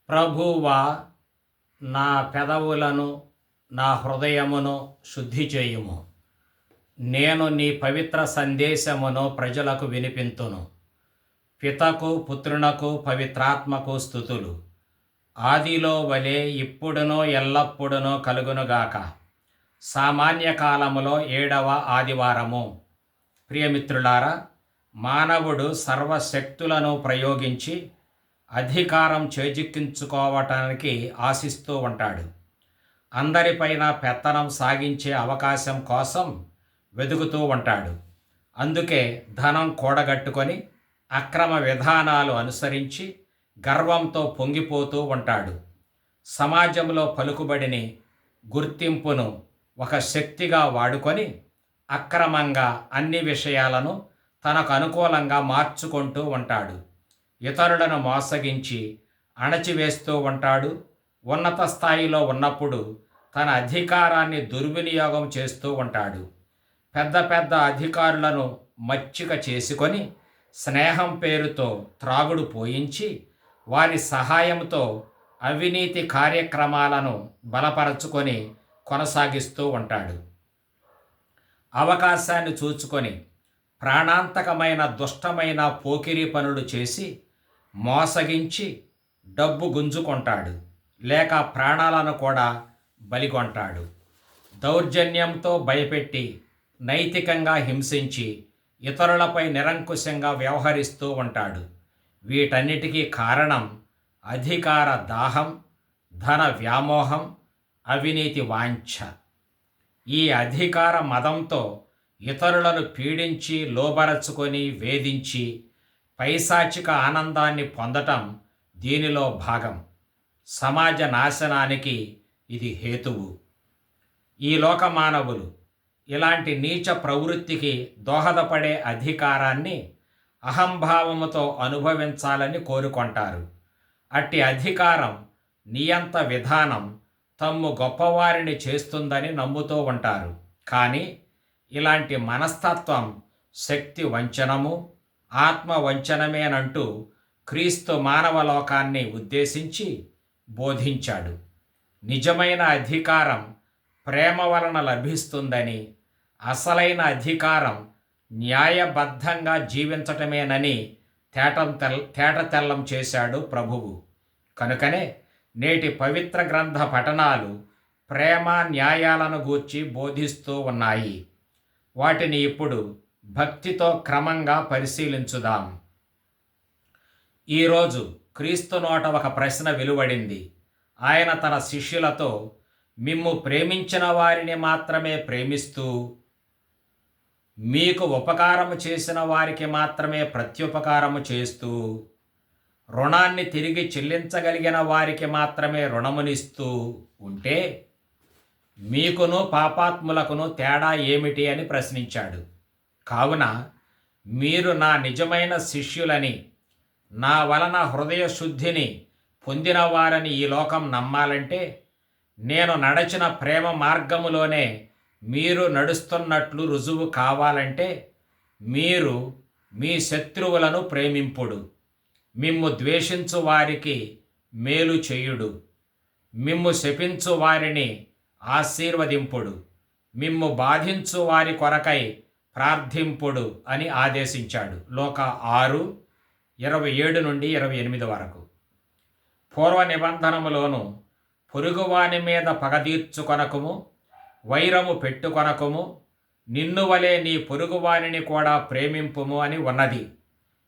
ప్రభువా, నా పెదవులను నా హృదయమును శుద్ధి చేయుము. నేను నీ పవిత్ర సందేశమును ప్రజలకు వినిపింతును. పితకు పుత్రునకు పవిత్రాత్మకు స్తుతులు, ఆదిలో వలె ఇప్పుడునో ఎల్లప్పుడునో కలుగునుగాక. సామాన్య కాలములో 7వ ఆదివారము. ప్రియమిత్రులారా, మానవుడు సర్వశక్తులను ప్రయోగించి అధికారం చేజిక్కించుకోవటానికి ఆశిస్తూ ఉంటాడు. అందరిపైన పెత్తనం సాగించే అవకాశం కోసం వెతుకుతూ ఉంటాడు. అందుకే ధనం కూడగట్టుకొని అక్రమ విధానాలు అనుసరించి గర్వంతో పొంగిపోతూ ఉంటాడు. సమాజంలో పలుకుబడిని, గుర్తింపును ఒక శక్తిగా వాడుకొని అక్రమంగా అన్ని విషయాలను తనకు అనుకూలంగా మార్చుకుంటూ ఉంటాడు. ఇతరులను మోసగించి అణచివేస్తూ ఉంటాడు. ఉన్నత స్థాయిలో ఉన్నప్పుడు తన అధికారాన్ని దుర్వినియోగం చేస్తూ ఉంటాడు. పెద్ద పెద్ద అధికారులను మచ్చిక చేసుకొని స్నేహం పేరుతో త్రాగుడు పోయించి వారి సహాయంతో అవినీతి కార్యక్రమాలను బలపరచుకొని కొనసాగిస్తూ ఉంటాడు. అవకాశాన్ని చూచుకొని ప్రాణాంతకమైన దుష్టమైన పోకిరీ పనులు చేసి మోసగించి డబ్బు గుంజుకుంటాడు, లేక ప్రాణాలను కూడా బలిగొంటాడు. దౌర్జన్యంతో భయపెట్టి నైతికంగా హింసించి ఇతరులపై నిరంకుశంగా వ్యవహరిస్తూ ఉంటాడు. వీటన్నిటికీ కారణం అధికార దాహం, ధన వ్యామోహం, అవినీతి వాంఛ. ఈ అధికార మదంతో ఇతరులను పీడించి లోబరచుకొని వేధించి పైశాచిక ఆనందాన్ని పొందటం దీనిలో భాగం. సమాజ నాశనానికి ఇది హేతువు. ఈ లోక మానవులు ఇలాంటి నీచ ప్రవృత్తికి దోహదపడే అధికారాన్ని అహంభావముతో అనుభవించాలని కోరుకుంటారు. అట్టి అధికారం, నియంత విధానం తమ్ము గొప్పవారిని చేస్తుందని నమ్ముతూ ఉంటారు. కానీ ఇలాంటి మనస్తత్వం శక్తి వంచనము, ఆత్మ వంచనమేనంటూ క్రీస్తు మానవ లోకాన్ని ఉద్దేశించి బోధించాడు. నిజమైన అధికారం ప్రేమ వలన లభిస్తుందని, అసలైన అధికారం న్యాయబద్ధంగా జీవించటమేనని తేటతెల్లం చేశాడు ప్రభువు. కనుకనే నేటి పవిత్ర గ్రంథ పఠనాలు ప్రేమ న్యాయాలను గూర్చి బోధిస్తూ ఉన్నాయి. వాటిని ఇప్పుడు భక్తితో క్రమంగా పరిశీలించుదాం. ఈరోజు క్రీస్తు నోట ఒక ప్రశ్న వెలువడింది. ఆయన తన శిష్యులతో, మిమ్ము ప్రేమించిన వారిని మాత్రమే ప్రేమిస్తూ, మీకు ఉపకారము చేసిన వారికి మాత్రమే ప్రత్యుపకారము చేస్తూ, రుణాన్ని తిరిగి చెల్లించగలిగిన వారికి మాత్రమే రుణమునిస్తూ ఉంటే మీకును పాపాత్ములకును తేడా ఏమిటి అని ప్రశ్నించాడు. కావున మీరు నా నిజమైన శిష్యులని, నా వలన హృదయ శుద్ధిని పొందినవారని ఈ లోకం నమ్మాలంటే, నేను నడచిన ప్రేమ మార్గములోనే మీరు నడుస్తున్నట్లు రుజువు కావాలంటే, మీరు మీ శత్రువులను ప్రేమింపుడు, మిమ్ము ద్వేషించు వారికి మేలు చేయుడు, మిమ్ము శపించు వారిని ఆశీర్వదింపుడు, మిమ్ము బాధించు వారి కొరకై ప్రార్థింపుడు అని ఆదేశించాడు. లోక 6:27-28 వరకు. పూర్వ నిబంధనములోను పొరుగువాని మీద పగ తీర్చుకొనకుము, వైరము పెట్టుకొనకుము, నిన్ను వలె నీ పొరుగువానిని కూడా ప్రేమింపుము అని ఉన్నది.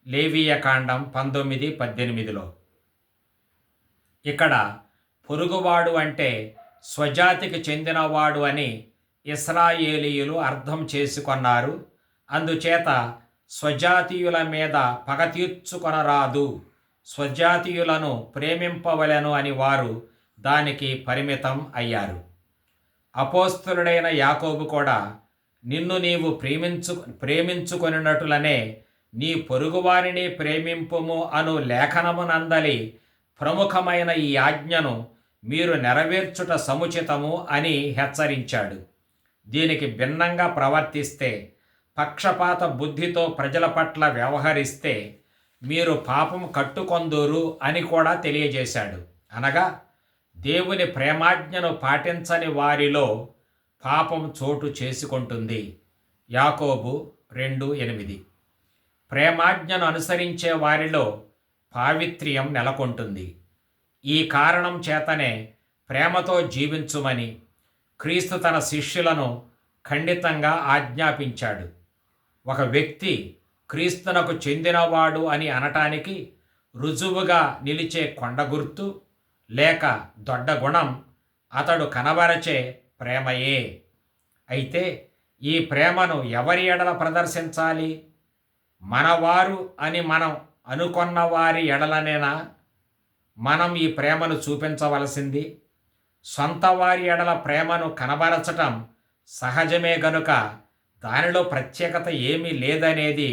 లేవీయకాండం 19:18. ఇక్కడ పొరుగువాడు అంటే స్వజాతికి చెందినవాడు అని ఇశ్రాయేలీయులు అర్థం చేసుకొన్నారు. అందుచేత స్వజాతీయుల మీద పగ తీర్చుకొనరాదు, స్వజాతీయులను ప్రేమింపవలెను అని వారు దానికి పరిమితం అయ్యారు. అపోస్తలుడైన యాకోబు కూడా, నిన్ను నీవు ప్రేమించుకొనినట్లనే నీ పొరుగువారిని ప్రేమింపుము అను లేఖనమునందలి ప్రముఖమైన ఈ ఆజ్ఞను మీరు నెరవేర్చుట సముచితము అని హెచ్చరించాడు. దీనికి భిన్నంగా ప్రవర్తిస్తే, పక్షపాత బుద్ధితో ప్రజల పట్ల వ్యవహరిస్తే మీరు పాపం కట్టుకొందురు అని కూడా తెలియజేశాడు. అనగా దేవుని ప్రేమాజ్ఞను పాటించని వారిలో పాపం చోటు చేసుకుంటుంది. యాకోబు 2:8. ప్రేమాజ్ఞను అనుసరించే వారిలో పావిత్ర్యం నెలకొంటుంది. ఈ కారణం చేతనే ప్రేమతో జీవించుమని క్రీస్తు తన శిష్యులను ఖండితంగా ఆజ్ఞాపించాడు. ఒక వ్యక్తి క్రీస్తునకు చెందినవాడు అని అనటానికి రుజువుగా నిలిచే కొండ గుర్తు లేక దొడ్డ గుణం అతడు కనబరచే ప్రేమయే. అయితే ఈ ప్రేమను ఎవరి ఎడల ప్రదర్శించాలి? మనవారు అని మనం అనుకొన్న వారి ఎడలనేనా మనం ఈ ప్రేమను చూపించవలసింది? సొంత వారి ఎడల ప్రేమను కనబరచటం సహజమే గనుక దానిలో ప్రత్యేకత ఏమీ లేదనేది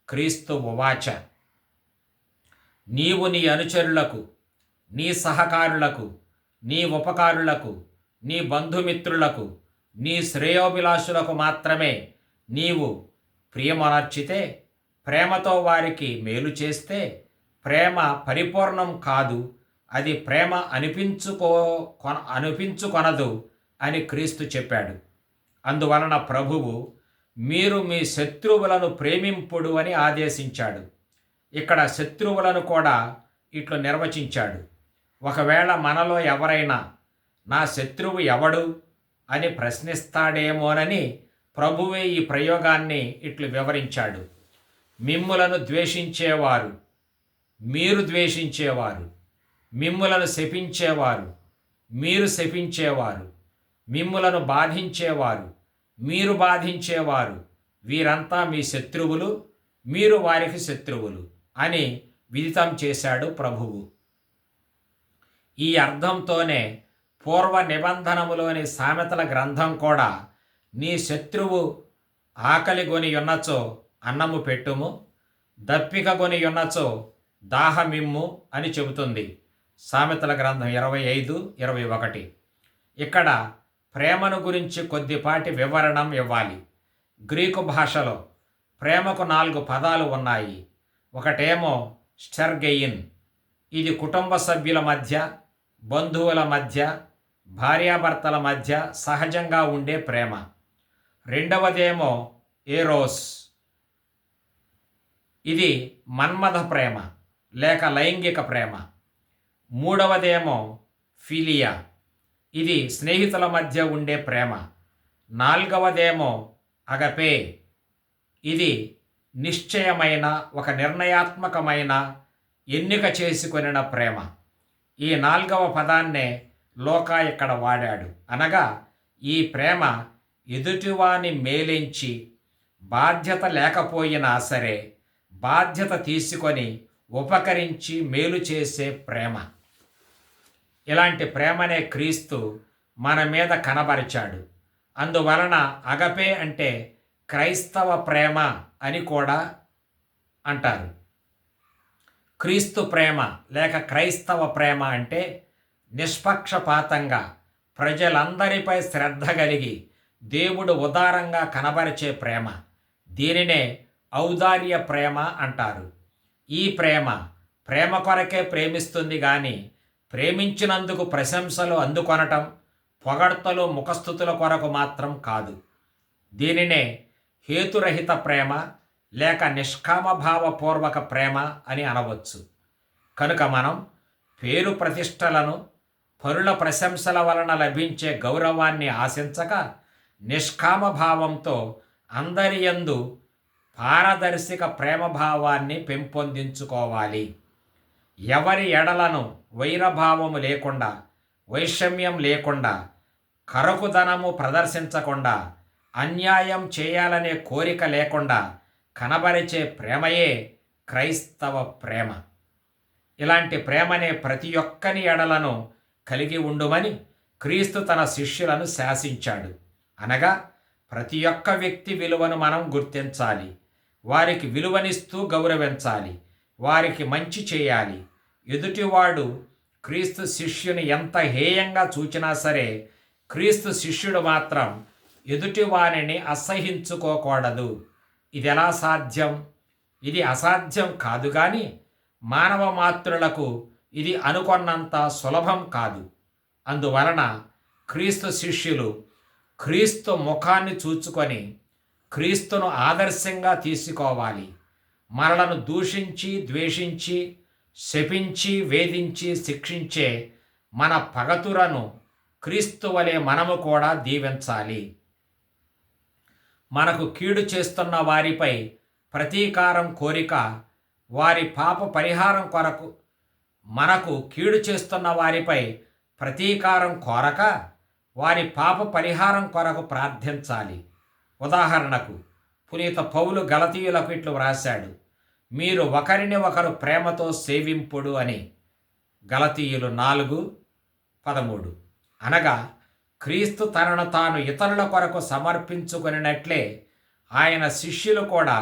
క్రీస్తు ఉవాచ. నీవు నీ అనుచరులకు, నీ సహకారులకు, నీ ఉపకారులకు, నీ బంధుమిత్రులకు, నీ శ్రేయోభిలాషులకు మాత్రమే నీవు ప్రియమనర్చితే, ప్రేమతో వారికి మేలు చేస్తే ప్రేమ పరిపూర్ణం కాదు, అది ప్రేమ అనిపించుకొనదు అని క్రీస్తు చెప్పాడు. అందువలన ప్రభువు మీరు మీ శత్రువులను ప్రేమింపుడు అని ఆదేశించాడు. ఇక్కడ శత్రువులను కూడా ఇట్లు నిర్వచించాడు. ఒకవేళ మనలో ఎవరైనా నా శత్రువు ఎవడు అని ప్రశ్నిస్తాడేమోనని ప్రభువే ఈ ప్రయోగాన్ని ఇట్లు వివరించాడు. మిమ్ములను ద్వేషించేవారు, మీరు ద్వేషించేవారు, మిమ్ములను శపించేవారు, మీరు శపించేవారు, మిమ్ములను బాధించేవారు, మీరు బాధించేవారు, వీరంతా మీ శత్రువులు, మీరు వారికి శత్రువులు అని విదితం చేశాడు ప్రభువు. ఈ అర్థంతోనే పూర్వ నిబంధనములోని సామెతల గ్రంథం కూడా నీ శత్రువు ఆకలి గొని ఉన్నచో అన్నము పెట్టుము, దప్పిక గొని ఉన్నచో దాహమిమ్ము అని చెబుతుంది. సామెతల గ్రంథం 25:21. ఇక్కడ ప్రేమను గురించి కొద్దిపాటి వివరణం ఇవ్వాలి. గ్రీకు భాషలో ప్రేమకు 4 పదాలు ఉన్నాయి. ఒకటేమో స్టెర్గెయిన్, ఇది కుటుంబ సభ్యుల మధ్య, బంధువుల మధ్య, భార్యాభర్తల మధ్య సహజంగా ఉండే ప్రేమ. రెండవదేమో ఏరోస్, ఇది మన్మథ ప్రేమ లేక లైంగిక ప్రేమ. మూడవదేమో ఫిలియా, ఇది స్నేహితుల మధ్య ఉండే ప్రేమ. నాలుగవదేమో అగపే, ఇది నిశ్చయమైన ఒక నిర్ణయాత్మకమైన ఎన్నిక చేసుకొనిన ప్రేమ. ఈ 4వ పదాన్నే లోకా ఇక్కడ వాడాడు. అనగా ఈ ప్రేమ ఎదుటివాని మేలించి బాధ్యత లేకపోయినా సరే బాధ్యత తీసుకొని ఉపకరించి మేలు చేసే ప్రేమ. ఇలాంటి ప్రేమనే క్రీస్తు మన మీద కనబరిచాడు. అందువలన అగపే అంటే క్రైస్తవ ప్రేమ అని కూడా అంటారు. క్రీస్తు ప్రేమ లేక క్రైస్తవ ప్రేమ అంటే నిష్పక్షపాతంగా ప్రజలందరిపై శ్రద్ధ కలిగి దేవుడు ఉదారంగా కనబరిచే ప్రేమ. దీనినే ఔదార్య ప్రేమ అంటారు. ఈ ప్రేమ కొరకే ప్రేమిస్తుంది కానీ ప్రేమించినందుకు ప్రశంసలు అందుకొనటం, పొగడ్తలు, ముఖస్థుతుల కొరకు మాత్రం కాదు. దీనినే హేతురహిత ప్రేమ లేక నిష్కామభావపూర్వక ప్రేమ అని అనవచ్చు. కనుక మనం పేరు ప్రతిష్టలను, పరుల ప్రశంసల వలన లభించే గౌరవాన్ని ఆశించక నిష్కామభావంతో అందరి యందు పారదర్శక ప్రేమభావాన్ని పెంపొందించుకోవాలి. ఎవరి ఎడలను వైరభావము లేకుండా, వైషమ్యం లేకుండా, కరకుదనము ప్రదర్శించకుండా, అన్యాయం చేయాలనే కోరిక లేకుండా కనబరిచే ప్రేమయే క్రైస్తవ ప్రేమ. ఇలాంటి ప్రేమనే ప్రతి ఒక్కని ఎడలను కలిగి ఉండుమని క్రీస్తు తన శిష్యులను శాసించాడు. అనగా ప్రతి ఒక్క వ్యక్తి విలువను మనం గుర్తించాలి, వారికి విలువనిస్తూ గౌరవించాలి, వారికి మంచి చేయాలి. ఎదుటివాడు క్రీస్తు శిష్యుని ఎంత హేయంగా చూచినా సరే క్రీస్తు శిష్యుడు మాత్రం ఎదుటివానిని అసహించుకోకూడదు. ఇది ఎలా సాధ్యం? ఇది అసాధ్యం కాదు కానీ మానవ మాత్రులకు ఇది అనుకొన్నంత సులభం కాదు. అందువలన క్రీస్తు శిష్యులు క్రీస్తు ముఖాన్ని చూచుకొని క్రీస్తును ఆదర్శంగా తీసుకోవాలి. మనలను దూషించి, ద్వేషించి, శపించి, వేధించి, శిక్షించే మన పగతులను క్రీస్తు వలె మనము కూడా దీవించాలి. మనకు కీడు చేస్తున్న వారిపై ప్రతీకారం కోరిక వారి పాప పరిహారం కొరకు మనకు కీడు చేస్తున్న వారిపై ప్రతీకారం కోరక వారి పాప పరిహారం కొరకు ప్రార్థించాలి. ఉదాహరణకు పునీత పౌలు గలతీయులకు ఇట్లు వ్రాశాడు, మీరు ఒకరిని ఒకరు ప్రేమతో సేవింపుడు అని. గలతీయులు 4:13. అనగా క్రీస్తు తనను తాను ఇతరుల కొరకు సమర్పించుకున్నట్లే ఆయన శిష్యులు కూడా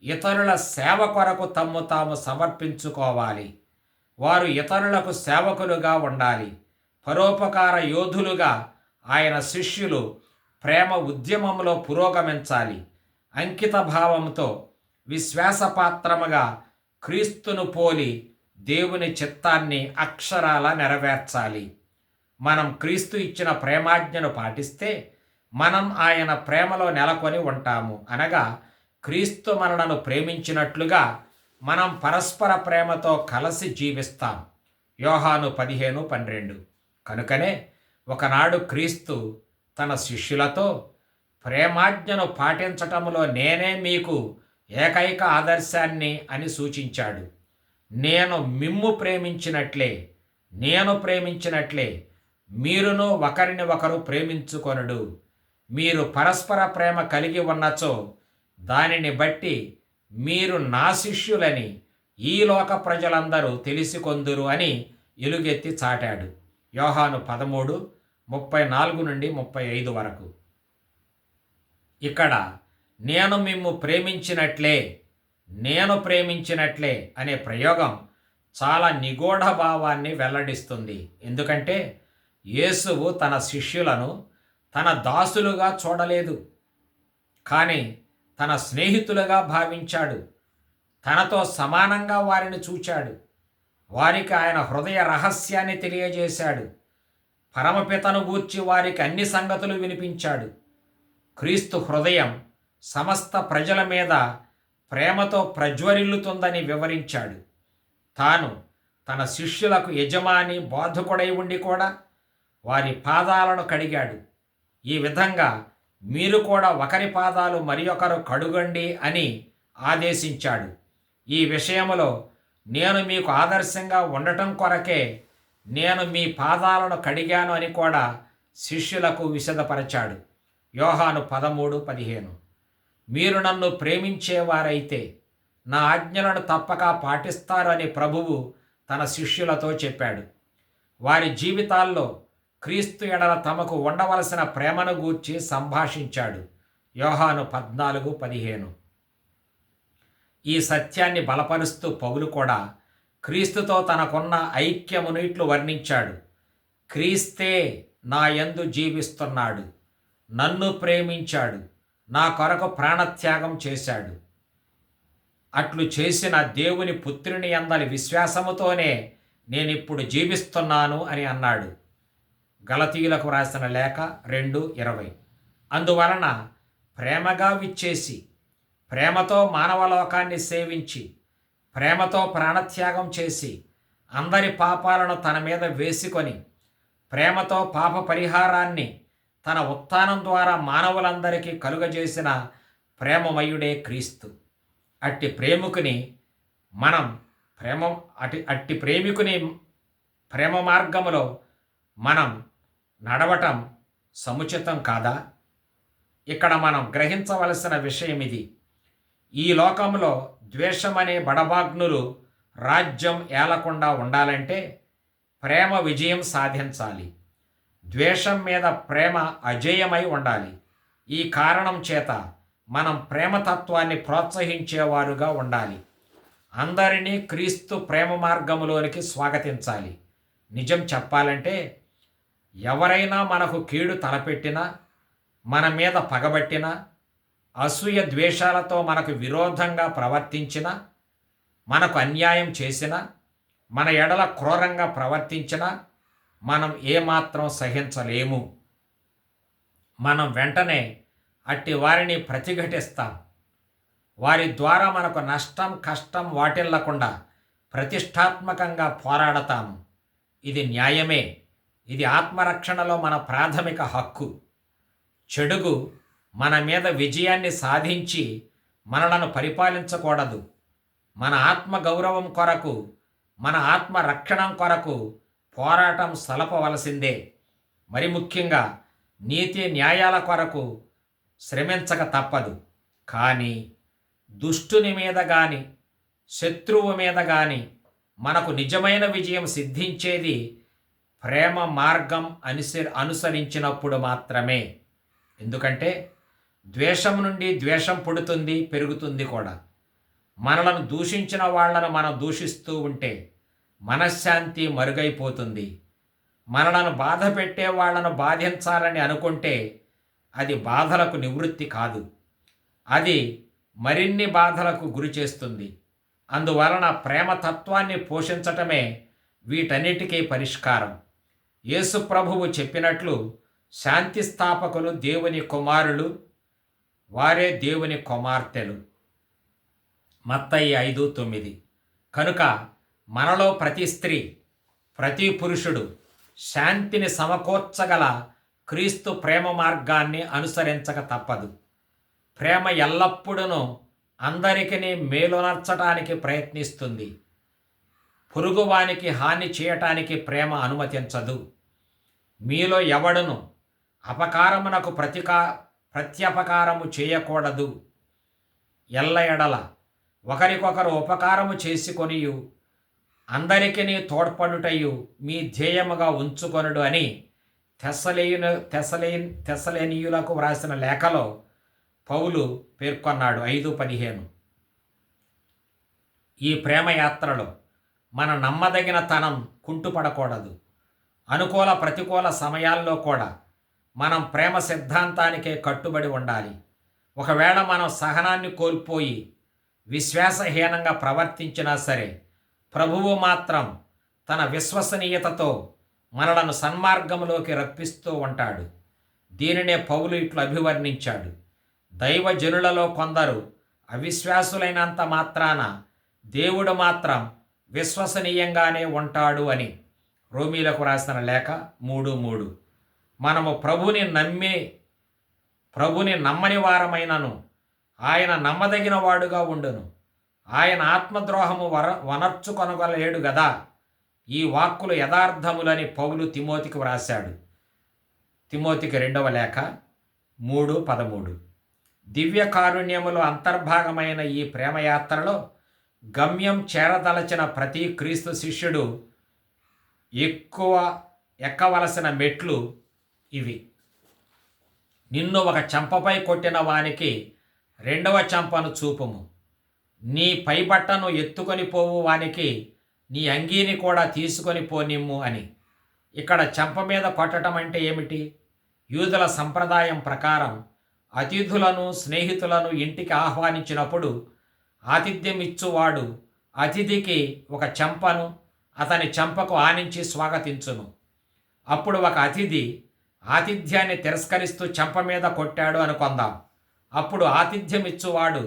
ఇతరుల సేవ కొరకు తమ్ము తాము సమర్పించుకోవాలి. వారు ఇతరులకు సేవకులుగా ఉండాలి. పరోపకార యోధులుగా ఆయన శిష్యులు ప్రేమ ఉద్యమంలో పురోగమించాలి. అంకిత భావంతో విశ్వాసపాత్రముగా క్రీస్తును పోలి దేవుని చిత్తాన్ని అక్షరాల నెరవేర్చాలి. మనం క్రీస్తు ఇచ్చిన ప్రేమాజ్ఞను పాటిస్తే మనం ఆయన ప్రేమలో నెలకొని ఉంటాము. అనగా క్రీస్తు మనలను ప్రేమించినట్లుగా మనం పరస్పర ప్రేమతో కలిసి జీవిస్తాం. యోహాను 15:12. కనుకనే ఒకనాడు క్రీస్తు తన శిష్యులతో ప్రేమాజ్ఞను పాటించటంలో నేనే మీకు ఏకైక ఆదర్శాన్ని అని సూచించాడు. నేను ప్రేమించినట్లే మీరును ఒకరిని ఒకరు ప్రేమించుకొనుడు. మీరు పరస్పర ప్రేమ కలిగి ఉన్నచో దానిని బట్టి మీరు నా శిష్యులని ఈ లోక ప్రజలందరూ తెలిసికొందురు అని ఎలుగెత్తి చాటాడు. యోహాను 13:34-35 వరకు. ఇక్కడ నేను ప్రేమించినట్లే అనే ప్రయోగం చాలా నిగూఢ భావాన్ని వెల్లడిస్తుంది. ఎందుకంటే యేసువు తన శిష్యులను తన దాసులుగా చూడలేదు, కానీ తన స్నేహితులుగా భావించాడు. తనతో సమానంగా వారిని చూచాడు. వారికి ఆయన హృదయ రహస్యాన్ని తెలియజేశాడు. పరమపితను గూర్చి వారికి అన్ని సంగతులు వినిపించాడు. క్రీస్తు హృదయం సమస్త ప్రజల మీద ప్రేమతో ప్రజ్వరిల్లుతుందని వివరించాడు. తాను తన శిష్యులకు యజమాని, బోధకుడై ఉండి కూడా వారి పాదాలను కడిగాడు. ఈ విధంగా మీరు కూడా ఒకరి పాదాలు మరి ఒకరు కడుగండి అని ఆదేశించాడు. ఈ విషయములో నేను మీకు ఆదర్శంగా ఉండటం కొరకే నేను మీ పాదాలను కడిగాను అని కూడా శిష్యులకు విశదపరచాడు. యోహాను 13:15. మీరు నన్ను ప్రేమించేవారైతే నా ఆజ్ఞలను తప్పక పాటిస్తారు అని ప్రభువు తన శిష్యులతో చెప్పాడు. వారి జీవితాల్లో క్రీస్తు ఎడల తమకు ఉండవలసిన ప్రేమను గూర్చి సంభాషించాడు. యోహాను 14:15. ఈ సత్యాన్ని బలపరుస్తూ పౌలు కూడా క్రీస్తుతో తనకున్న ఐక్యమును ఇట్లు వర్ణించాడు. క్రీస్తే నా యందు జీవిస్తున్నాడు, నన్ను ప్రేమించాడు, నా కొరకు ప్రాణత్యాగం చేశాడు. అట్లు చేసిన దేవుని పుత్రుని యందలి విశ్వాసముతోనే నేనిప్పుడు జీవిస్తున్నాను అని అన్నాడు. గలతీయులకు రాసిన లేఖ 2:20. అందువలన ప్రేమగా విచ్చేసి, ప్రేమతో మానవలోకాన్ని సేవించి, ప్రేమతో ప్రాణత్యాగం చేసి, అందరి పాపాలను తన మీద వేసుకొని, ప్రేమతో పాప పరిహారాన్ని తన ఉత్థానం ద్వారా మానవులందరికీ కలుగజేసిన ప్రేమమయుడే క్రీస్తు. అట్టి ప్రేమికుని ప్రేమ మార్గములో మనం నడవటం సముచితం కాదా? ఇక్కడ మనం గ్రహించవలసిన విషయం ఇది. ఈ లోకంలో ద్వేషమనే బడబాగ్నులు రాజ్యం ఏలకుండా ఉండాలంటే ప్రేమ విజయం సాధించాలి. ద్వేషం మీద ప్రేమ అజేయమై ఉండాలి. ఈ కారణం చేత మనం ప్రేమతత్వాన్ని ప్రోత్సహించేవారుగా ఉండాలి. అందరినీ క్రీస్తు ప్రేమ మార్గములోనికి స్వాగతించాలి. నిజం చెప్పాలంటే ఎవరైనా మనకు కీడు తలపెట్టినా, మన మీద పగబట్టినా, అసూయ ద్వేషాలతో మనకు విరోధంగా ప్రవర్తించినా, మనకు అన్యాయం చేసినా, మన ఎడల క్రూరంగా ప్రవర్తించినా మనం ఏమాత్రం సహించలేము. మనం వెంటనే అట్టి వారిని ప్రతిఘటిస్తాం. వారి ద్వారా మనకు నష్టం కష్టం వాటిల్లకుండా ప్రతిష్టాత్మకంగా పోరాడతాము. ఇది న్యాయమే. ఇది ఆత్మరక్షణలో మన ప్రాథమిక హక్కు. చెడుగు మన మీద విజయాన్ని సాధించి మనలను పరిపాలించకూడదు. మన ఆత్మ గౌరవం కొరకు, మన ఆత్మ రక్షణ కొరకు పోరాటం సలపవలసిందే. మరి ముఖ్యంగా నీతి న్యాయాల కొరకు శ్రమించక తప్పదు. కానీ దుష్టుని మీద కానీ శత్రువు మీద కానీ మనకు నిజమైన విజయం సిద్ధించేది ప్రేమ మార్గం అనుసరించినప్పుడు మాత్రమే. ఎందుకంటే ద్వేషం నుండి ద్వేషం పుడుతుంది, పెరుగుతుంది కూడా. మనలను దూషించిన వాళ్లను మనం దూషిస్తూ ఉంటే మనశ్శాంతి మరుగైపోతుంది. మనలను బాధ పెట్టే వాళ్లను బాధించాలని అనుకుంటే అది బాధలకు నివృత్తి కాదు, అది మరిన్ని బాధలకు గురి చేస్తుంది. అందువలన ప్రేమతత్వాన్ని పోషించటమే వీటన్నిటికీ పరిష్కారం. యేసు ప్రభువు చెప్పినట్లు శాంతి స్థాపకులు దేవుని కుమారులు, వారే దేవుని కుమార్తెలు. మత్తయి 5:9. కనుక మనలో ప్రతి స్త్రీ, ప్రతి పురుషుడు శాంతిని సమకూర్చగల క్రీస్తు ప్రేమ మార్గాన్ని అనుసరించక తప్పదు. ప్రేమ ఎల్లప్పుడూ అందరికీ మేలునర్చటానికి ప్రయత్నిస్తుంది. పొరుగువానికి హాని చేయటానికి ప్రేమ అనుమతించదు. మీలో ఎవడును అపకారమునకు ప్రత్యపకారము చేయకూడదు. ఎల్ల ఎడల ఒకరికొకరు ఉపకారము చేసుకొనియు అందరికీ తోడ్పడుటయు మీ ధ్యేయముగా ఉంచుకొనుడు అని తెస్సలేనీయులకు వ్రాసిన లేఖలో పౌలు పేర్కొన్నాడు. 5:15. ఈ ప్రేమయాత్రలో మన నమ్మదగిన తనం కుంటుపడకూడదు. అనుకూల ప్రతికూల సమయాల్లో కూడా మనం ప్రేమ సిద్ధాంతానికే కట్టుబడి ఉండాలి. ఒకవేళ మనం సహనాన్ని కోల్పోయి విశ్వాసహీనంగా ప్రవర్తించినా సరే, ప్రభువు మాత్రం తన విశ్వసనీయతతో మనలను సన్మార్గంలోకి రప్పిస్తూ ఉంటాడు. దీనినే పౌలు ఇట్లు అభివర్ణించాడు: దైవజనులలో కొందరు అవిశ్వాసులైనంత మాత్రాన దేవుడు మాత్రం విశ్వసనీయంగానే ఉంటాడు అని. రోమీలకు రాసిన లేఖ 3:3. మనము ప్రభుని నమ్మని వారమైనను ఆయన నమ్మదగిన వాడుగా ఉండును. ఆయన ఆత్మద్రోహము వనర్చుకొనగలేడు గదా. ఈ వాక్కులు యథార్థములని పౌలు తిమోతికి వ్రాశాడు. తిమోతికి 2వ లేఖ 3:13. దివ్య కారుణ్యములో అంతర్భాగమైన ఈ ప్రేమయాత్రలో గమ్యం చేరదలచిన ప్రతి క్రీస్తు శిష్యుడు ఎక్కవలసిన మెట్లు ఇవి. నిన్ను ఒక చెంపపై కొట్టిన వానికి 2వ చెంపను చూపుము. నీ పైబట్టను ఎత్తుకొని పోవు వానికి నీ అంగీని కూడా తీసుకొని పోనిమ్ము అని. ఇక్కడ చెంప మీద కొట్టడం అంటే ఏమిటి? యూదుల సంప్రదాయం ప్రకారం అతిథులను స్నేహితులను ఇంటికి ఆహ్వానించినప్పుడు ఆతిథ్యం ఇచ్చువాడు అతిథికి ఒక చెంపను అతని చెంపకు ఆనించి స్వాగతించును. అప్పుడు ఒక అతిథి ఆతిథ్యాన్ని తిరస్కరిస్తూ చెంప మీద కొట్టాడు అనుకుందాం. అప్పుడు ఆతిథ్యం ఇచ్చువాడు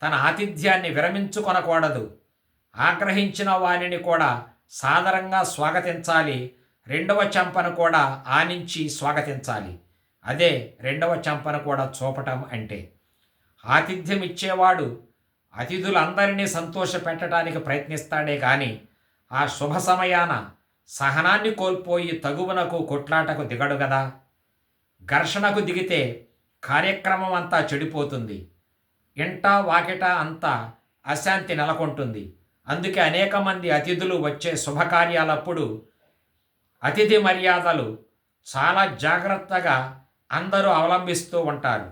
తన ఆతిథ్యాన్ని విరమించుకొనకూడదు. ఆగ్రహించిన వానిని కూడా సాదరంగా స్వాగతించాలి. 2వ చెంపను కూడా ఆనించి స్వాగతించాలి. అదే 2వ చెంపను కూడా చూపటం అంటే. ఆతిథ్యం ఇచ్చేవాడు అతిథులందరినీ సంతోషపెట్టడానికి ప్రయత్నిస్తాడే కానీ ఆ శుభ సమయాన సహనాన్ని కోల్పోయి తగువనకు కొట్లాటకు దిగడు గదా. ఘర్షణకు దిగితే కార్యక్రమం అంతా చెడిపోతుంది. ఇంటా వాకిట అంతా అశాంతి నెలకొంటుంది. అందుకే అనేక మంది అతిథులు వచ్చే శుభకార్యాలప్పుడు అతిథి మర్యాదలు చాలా జాగ్రత్తగా అందరూ అవలంబిస్తూ ఉంటారు.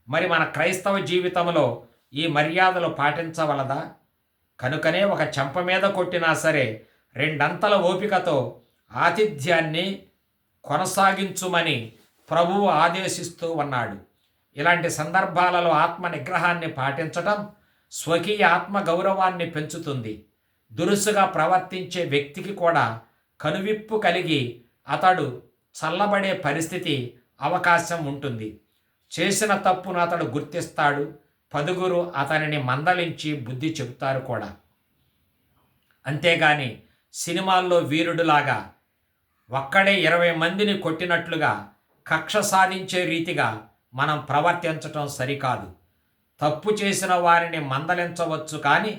మరి మన క్రైస్తవ జీవితంలో ఈ మర్యాదలు పాటించవలదా? కనుకనే ఒక చెంప మీద కొట్టినా సరే 2 ఓపికతో ఆతిథ్యాన్ని కొనసాగించుమని ప్రభువు ఆదేశిస్తూ ఉన్నాడు. ఇలాంటి సందర్భాలలో ఆత్మ నిగ్రహాన్ని పాటించటం స్వకీయ ఆత్మ గౌరవాన్ని పెంచుతుంది. దురుసుగా ప్రవర్తించే వ్యక్తికి కూడా కనువిప్పు కలిగి అతడు చల్లబడే పరిస్థితి అవకాశం ఉంటుంది. చేసిన తప్పును అతడు గుర్తిస్తాడు. పదుగురు అతనిని మందలించి బుద్ధి చెబుతారు కూడా. అంతేగాని సినిమాల్లో వీరుడులాగా ఒక్కడే 20 మందిని కొట్టినట్లుగా కక్ష సాధించే రీతిగా మనం ప్రవర్తించటం సరికాదు. తప్పు చేసిన వారిని మందలించవచ్చు, కానీ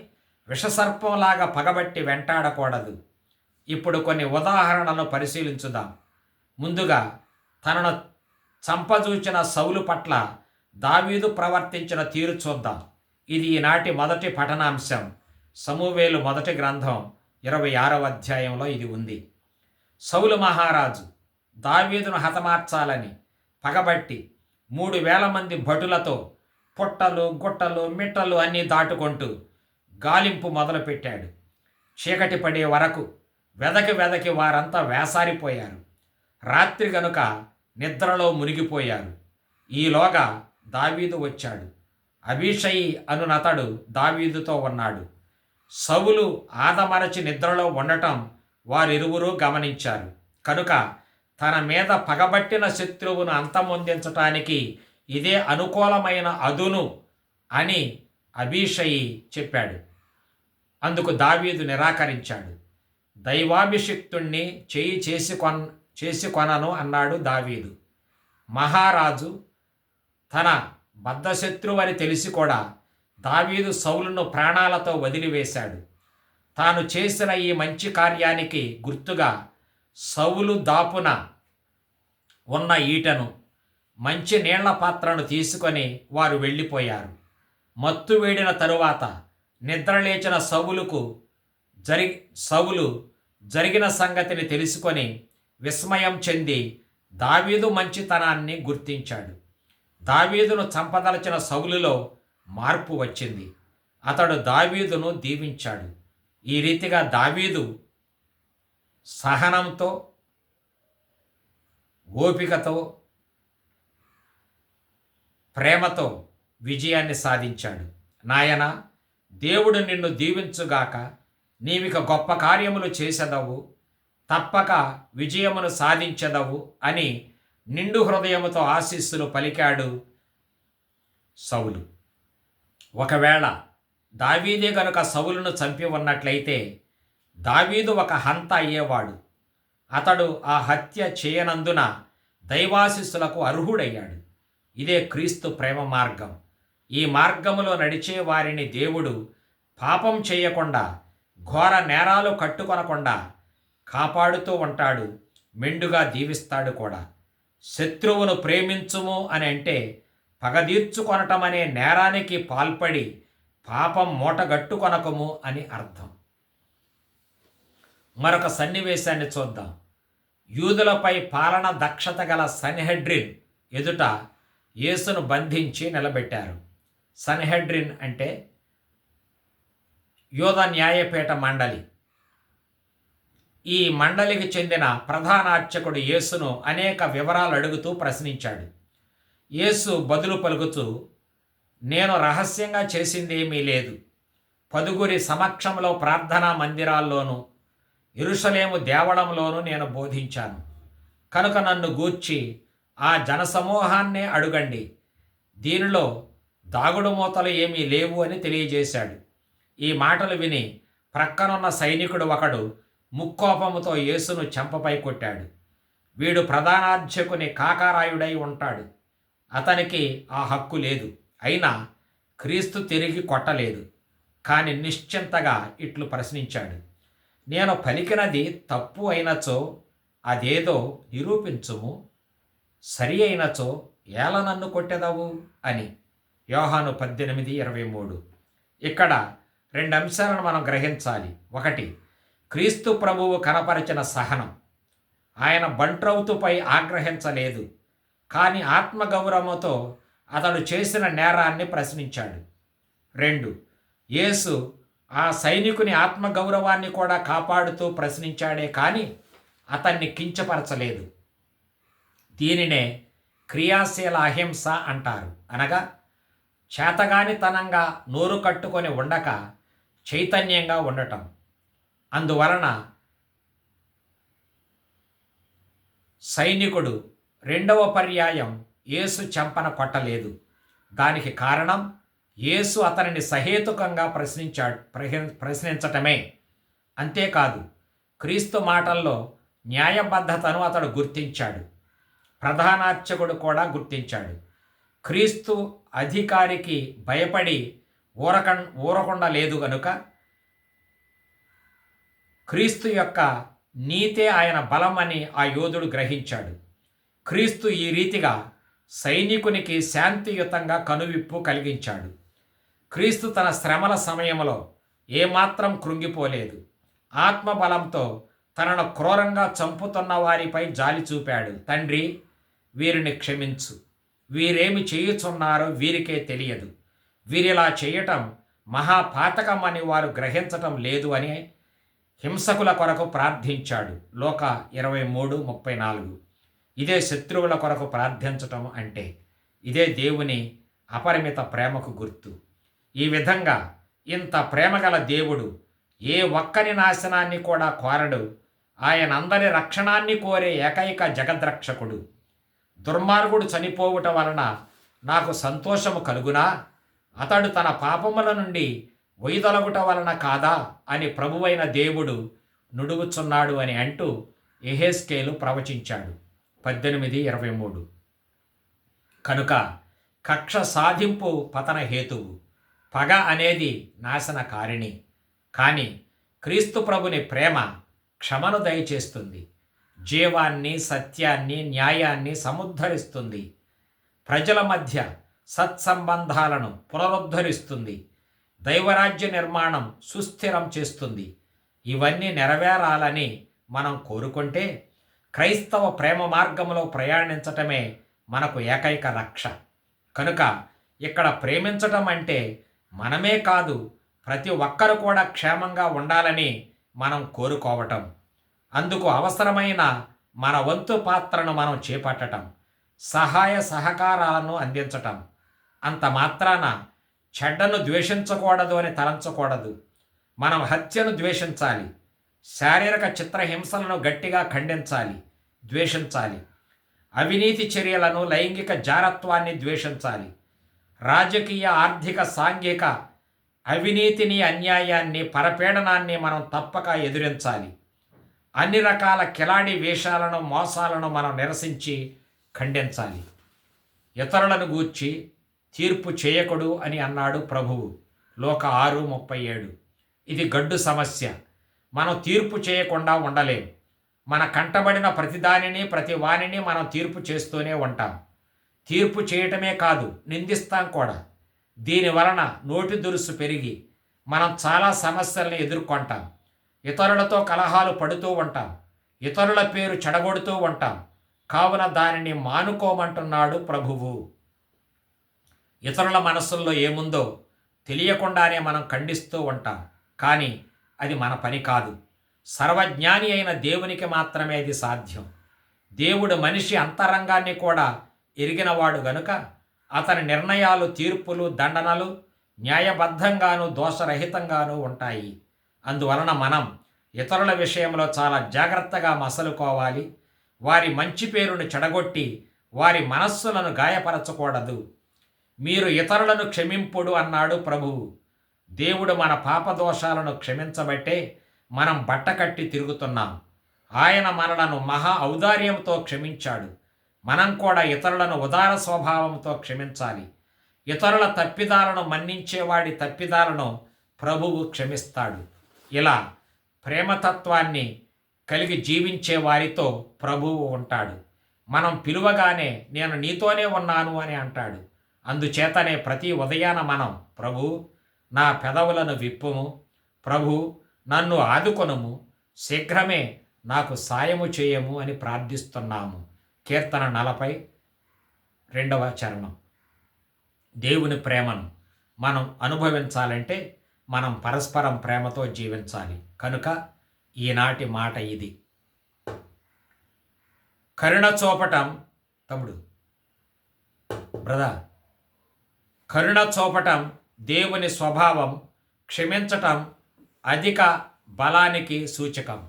విషసర్పంలాగా పగబట్టి వెంటాడకూడదు. ఇప్పుడు కొన్ని ఉదాహరణలను పరిశీలించుదాం. ముందుగా తనను చంపజూచిన సౌలు పట్ల దావీదు ప్రవర్తించిన తీరు చూద్దాం. ఇది ఈనాటి మొదటి పఠనాంశం. సమూవేలు మొదటి గ్రంథం 26వ అధ్యాయంలో ఇది ఉంది. సౌలు మహారాజు దావీదును హతమార్చాలని పగబట్టి 3000 మంది భటులతో పుట్టలు గుట్టలు మిట్టలు అన్నీ దాటుకుంటూ గాలింపు మొదలుపెట్టాడు. చీకటి పడే వరకు వెదకి వారంతా వేసారిపోయారు. రాత్రి గనుక నిద్రలో మునిగిపోయారు. ఈలోగా దావీదు వచ్చాడు. అబీషయి అనునతడు దావీదుతో ఉన్నాడు. సౌలు ఆదమరచి నిద్రలో ఉండటం వారిరువురూ గమనించారు. కనుక తన మీద పగబట్టిన శత్రువును అంతమొందించటానికి ఇదే అనుకూలమైన అదును అని అబీషయి చెప్పాడు. అందుకు దావీదు నిరాకరించాడు. దైవాభిషిక్తుణ్ణి చేసి కొనను అన్నాడు దావీదు. మహారాజు తన బద్ధశత్రువని తెలిసి కూడా దావీదు సౌలును ప్రాణాలతో వదిలివేశాడు. తాను చేసిన ఈ మంచి కార్యానికి గుర్తుగా సౌలు దాపున ఉన్న ఈటను, మంచి నీళ్ల పాత్రను తీసుకొని వారు వెళ్ళిపోయారు. మత్తు వేడిన తరువాత నిద్రలేచిన సౌలు జరిగిన సంగతిని తెలుసుకొని విస్మయం చెంది దావీదు మంచితనాన్ని గుర్తించాడు. దావీదును చంపదలచిన సౌలులో మార్పు వచ్చింది. అతడు దావీదును దీవించాడు. ఈ రీతిగా దావీదు సహనంతో, ఓపికతో, ప్రేమతో విజయాన్ని సాధించాడు. నాయనా, దేవుడు నిన్ను దీవించుగాక. నీవిక గొప్ప కార్యములు చేసెదవు, తప్పక విజయమును సాధించెదవు అని నిండు హృదయముతో ఆశీస్సులు పలికాడు సౌలు. ఒకవేళ దావీదే గనుక సౌలును చంపి ఉన్నట్లయితే దావీదు ఒక హంత అయ్యేవాడు. అతడు ఆ హత్య చేయనందున దైవాశీస్సులకు అర్హుడయ్యాడు. ఇదే క్రీస్తు ప్రేమ మార్గం. ఈ మార్గములో నడిచే వారిని దేవుడు పాపం చేయకుండా, ఘోర నేరాలు కట్టుకొనకుండా కాపాడుతూ ఉంటాడు, మెండుగా దీవిస్తాడు కూడా. శత్రువును ప్రేమించుము అని అంటే పగదీర్చుకొనటమనే నేరానికి పాల్పడి పాపం మూటగట్టుకొనకము అని అర్థం. మరొక సన్నివేశాన్ని చూద్దాం. యూదులపై పాలన దక్షత గల సన్హెడ్రిన్ ఎదుట యేసును బంధించి నిలబెట్టారు. సన్హెడ్రిన్ అంటే యూద న్యాయపీఠ మండలి. ఈ మండలికి చెందిన ప్రధాన అర్చకుడు యేసును అనేక వివరాలు అడుగుతూ ప్రశ్నించాడు. యేసు బదులు పలుకుతూ, నేను రహస్యంగా చేసిందేమీ లేదు. పదుగురి సమక్షంలో ప్రార్థనా మందిరాల్లోనూ యెరూషలేము దేవళంలోనూ నేను బోధించాను. కనుక నన్ను గూర్చి ఆ జనసమూహాన్నే అడుగండి. దీనిలో దాగుడు మూతలు ఏమీ లేవు అని తెలియజేశాడు. ఈ మాటలు విని ప్రక్కనున్న సైనికుడు ఒకడు ముక్కోపముతో యేసును చెంపపై కొట్టాడు. వీడు ప్రధానార్చకుని కాకారాయుడై ఉంటాడు. అతనికి ఆ హక్కు లేదు. అయినా క్రీస్తు తిరిగి కొట్టలేదు. కాని నిశ్చింతగా ఇట్లు ప్రశ్నించాడు, నేను పలికినది తప్పు అయినచో అదేదో నిరూపించుము, సరి అయినచో ఏల నన్ను కొట్టెదవు అని. యోహాను 18:23. ఇక్కడ 2 అంశాలను మనం గ్రహించాలి. ఒకటి, క్రీస్తు ప్రభువు కనపరిచిన సహనం. ఆయన బంట్రౌతుపై ఆగ్రహించలేదు, కానీ ఆత్మగౌరవంతో అతడు చేసిన నేరాన్ని ప్రశ్నించాడు. 2, యేసు ఆ సైనికుని ఆత్మగౌరవాన్ని కూడా కాపాడుతూ ప్రశ్నించాడే కానీ అతన్ని కించపరచలేదు. దీనినే క్రియాశీల అహింస అంటారు. అనగా చేతగానితనంగా నోరు కట్టుకొని ఉండక చైతన్యంగా ఉండటం. అందువలన సైనికుడు రెండవ పర్యాయం యేసు చెంపన కొట్టలేదు. దానికి కారణం యేసు అతనిని సహేతుకంగా ప్రశ్నించటమే. అంతేకాదు, క్రీస్తు మాటల్లో న్యాయబద్ధతను అతడు గుర్తించాడు. ప్రధానార్చకుడు కూడా గుర్తించాడు. క్రీస్తు అధికారికి భయపడి ఊరకుండా లేదు గనుక క్రీస్తు యొక్క నీతే ఆయన బలం అని ఆ యోధుడు గ్రహించాడు. క్రీస్తు ఈ రీతిగా సైనికునికి శాంతియుతంగా కనువిప్పు కలిగించాడు. క్రీస్తు తన శ్రమల సమయంలో ఏమాత్రం కృంగిపోలేదు. ఆత్మబలంతో తనను క్రూరంగా చంపుతున్న వారిపై జాలి చూపాడు. తండ్రి, వీరిని క్షమించు, వీరేమి చేయుచున్నారో వీరికే తెలియదు, వీరిలా చేయటం మహాపాతకమని వారు గ్రహించటం లేదు అని హింసకుల కొరకు ప్రార్థించాడు. లోక 23:34. ఇదే శత్రువుల కొరకు ప్రార్థించటం అంటే. ఇదే దేవుని అపరిమిత ప్రేమకు గుర్తు. ఈ విధంగా ఇంత ప్రేమగల దేవుడు ఏ ఒక్కరి నాశనాన్ని కూడా కోరడు. ఆయన అందరి రక్షణాన్ని కోరే ఏకైక జగద్రక్షకుడు. దుర్మార్గుడు చనిపోవుట వలన నాకు సంతోషము కలుగునా? అతడు తన పాపముల నుండి వైదొలగుట వలన కాదా అని ప్రభువైన దేవుడు నుడుగుచున్నాడు అని అంటూ యెహెజ్కేలు ప్రవచించాడు. 18:23. కనుక కక్ష సాధింపు పతన హేతువు, పగ అనేది నాశనకారిణి. కానీ క్రీస్తు ప్రభుని ప్రేమ క్షమను దయచేస్తుంది, జీవాన్ని, సత్యాన్ని, న్యాయాన్ని సముద్ధరిస్తుంది, ప్రజల మధ్య సత్సంబంధాలను పునరుద్ధరిస్తుంది, దైవరాజ్య నిర్మాణం సుస్థిరం చేస్తుంది. ఇవన్నీ నెరవేరాలని మనం కోరుకుంటే క్రైస్తవ ప్రేమ మార్గంలో ప్రయాణించటమే మనకు ఏకైక రక్ష. కనుక ఇక్కడ ప్రేమించటం అంటే మనమే కాదు, ప్రతి ఒక్కరు కూడా క్షేమంగా ఉండాలని మనం కోరుకోవటం, అందుకు అవసరమైన మన వంతు పాత్రను మనం చేపట్టటం, సహాయ సహకారాలను అందించటం. అంత మాత్రాన చెడ్డను ద్వేషించకూడదు అని తలంచకూడదు. మనం హత్యను ద్వేషించాలి, శారీరక చిత్రహింసలను గట్టిగా ఖండించాలి, ద్వేషించాలి, అవినీతి చర్యలను, లైంగిక జారత్వాన్ని ద్వేషించాలి, రాజకీయ, ఆర్థిక, సాంఘిక అవినీతిని, అన్యాయాన్ని, పరపీడనాన్ని మనం తప్పక ఎదిరించాలి. అన్ని రకాల కిలాడి వేషాలను, మోసాలను మనం నిరసించి ఖండించాలి. ఇతరులను గూర్చి తీర్పు చేయకుడు అని అన్నాడు ప్రభువు. లోక 6:37. ఇది గడ్డు సమస్య. మనం తీర్పు చేయకుండా ఉండలేం. మన కంటబడిన ప్రతిదానిని, ప్రతి వాణిని మనం తీర్పు చేస్తూనే ఉంటాం. తీర్పు చేయటమే కాదు, నిందిస్తాం కూడా. దీనివలన నోటి దురుసు పెరిగి మనం చాలా సమస్యలను ఎదుర్కొంటాం. ఇతరులతో కలహాలు పడుతూ ఉంటాం, ఇతరుల పేరు చెడగొడుతూ ఉంటాం. కావున దానిని మానుకోమంటున్నాడు ప్రభువు. ఇతరుల మనస్సుల్లో ఏముందో తెలియకుండానే మనం ఖండిస్తూ ఉంటాం, కానీ అది మన పని కాదు. సర్వజ్ఞాని అయిన దేవునికి మాత్రమే అది సాధ్యం. దేవుడు మనిషి అంతరంగాన్ని కూడా ఎరిగినవాడు గనుక అతని నిర్ణయాలు, తీర్పులు, దండనలు న్యాయబద్ధంగాను దోషరహితంగాను ఉంటాయి. అందువలన మనం ఇతరుల విషయంలో చాలా జాగ్రత్తగా మసలుకోవాలి. వారి మంచి పేరును చెడగొట్టి వారి మనస్సులను గాయపరచకూడదు. మీరు ఇతరులను క్షమింపుడు అన్నాడు ప్రభువు. దేవుడు మన పాపదోషాలను క్షమించబట్టే మనం బట్టకట్టి తిరుగుతున్నాం. ఆయన మనలను మహా ఔదార్యంతో క్షమించాడు. మనం కూడా ఇతరులను ఉదార స్వభావంతో క్షమించాలి. ఇతరుల తప్పిదాలను మన్నించేవాడి తప్పిదాలను ప్రభువు క్షమిస్తాడు. ఇలా ప్రేమతత్వాన్ని కలిగి జీవించే వారితో ప్రభువు ఉంటాడు. మనం పిలువగానే నేను నీతోనే ఉన్నాను అని అంటాడు. అందుచేతనే ప్రతి ఉదయాన మనం ప్రభు నా పెదవులను విప్పుము, ప్రభు నన్ను ఆదుకొనుము, శీఘ్రమే నాకు సాయము చేయము అని ప్రార్థిస్తున్నాము. కీర్తన 40:2 దేవుని ప్రేమను మనం అనుభవించాలంటే మనం పరస్పరం ప్రేమతో జీవించాలి. కనుక ఈనాటి మాట ఇది. కరుణ చూపటం, తమ్ముడు బ్రదర్, కరుణ చూపటం దేవుని స్వభావం, క్షమించటం అధిక బలానికి సూచకం.